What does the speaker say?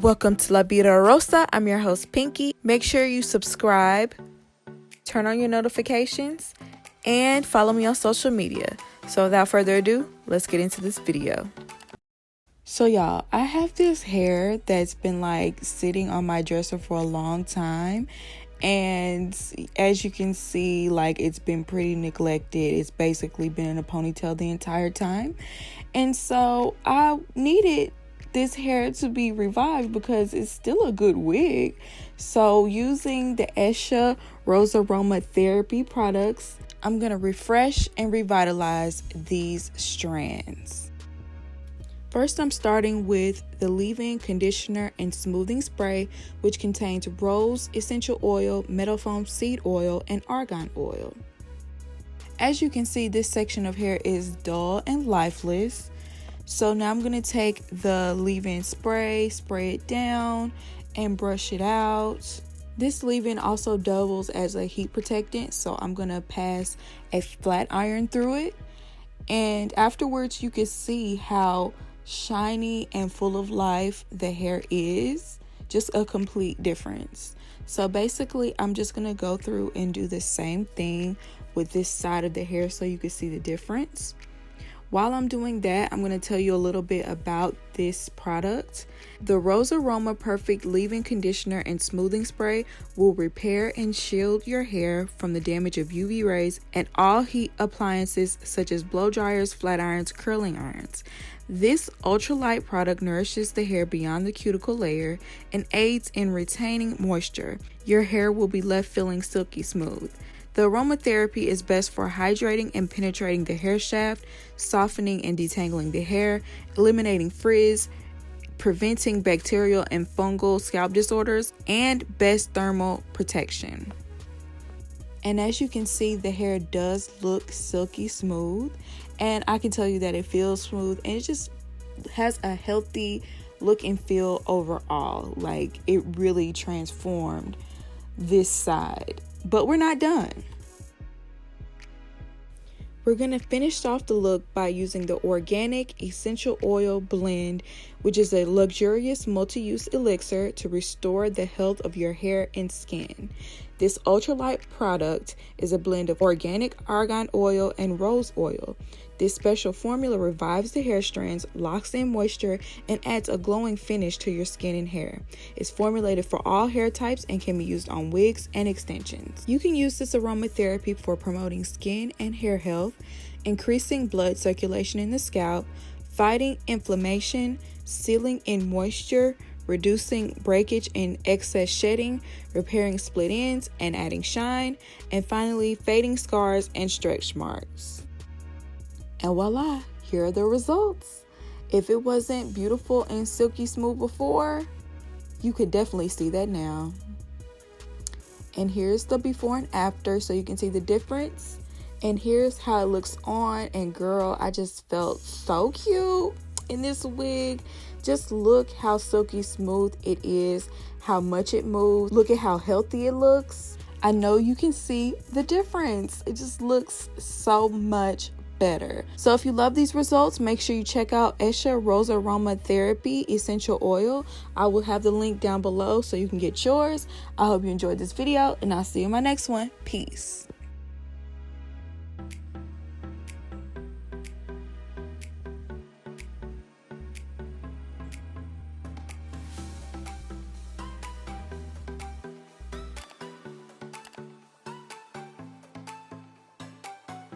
Welcome to La Vida Rosa. I'm your host, Pinky. Make sure you subscribe, turn on your notifications, and follow me on social media. So without further ado, let's get into this video. So y'all, I have this hair that's been like sitting on my dresser for a long time. And as you can see, like it's been pretty neglected. It's basically been in a ponytail the entire time. And so I needed this hair to be revived because it's still a good wig. So using the Rosaroma therapy products, I'm going to refresh and revitalize these strands. First, I'm starting with the leave-in conditioner and smoothing spray, which contains rose essential oil, meadow foam seed oil, and argan oil. As you can see, this section of hair is dull and lifeless. So now I'm going to take the leave-in spray it down, and brush it out. This leave-in also doubles as a heat protectant, so I'm going to pass a flat iron through it. And afterwards, you can see how shiny and full of life the hair is. Just a complete difference. So basically, I'm just going to go through and do the same thing with this side of the hair so you can see the difference. While I'm doing that, I'm going to tell you a little bit about this product. The Rosaroma Perfect Leave-In Conditioner and Smoothing Spray will repair and shield your hair from the damage of UV rays and all heat appliances such as blow dryers, flat irons, curling irons. This ultralight product nourishes the hair beyond the cuticle layer and aids in retaining moisture. Your hair will be left feeling silky smooth. The aromatherapy is best for hydrating and penetrating the hair shaft, softening and detangling the hair, eliminating frizz, preventing bacterial and fungal scalp disorders, and best thermal protection. And as you can see, the hair does look silky smooth, and I can tell you that it feels smooth and it just has a healthy look and feel overall. Like it really transformed this side. But we're not done. We're going to finish off the look by using the Organic Essential Oil Blend, which is a luxurious multi-use elixir to restore the health of your hair and skin. This ultralight product is a blend of organic argan oil and rose oil. This special formula revives the hair strands, locks in moisture, and adds a glowing finish to your skin and hair. It's formulated for all hair types and can be used on wigs and extensions. You can use this aromatherapy for promoting skin and hair health, increasing blood circulation in the scalp, fighting inflammation, sealing in moisture, reducing breakage and excess shedding, repairing split ends and adding shine, and finally fading scars and stretch marks. And voila, here are the results. If it wasn't beautiful and silky smooth before, you could definitely see that now. And here's the before and after so you can see the difference. And here's how it looks on. And girl, I just felt so cute in this wig. Just look how silky smooth it is, how much it moves. Look at how healthy it looks. I know you can see the difference. It just looks so much better. So if you love these results, make sure you check out Rosaroma Therapy Essential Oil. I will have the link down below so you can get yours. I hope you enjoyed this video, and I'll see you in my next one. Peace.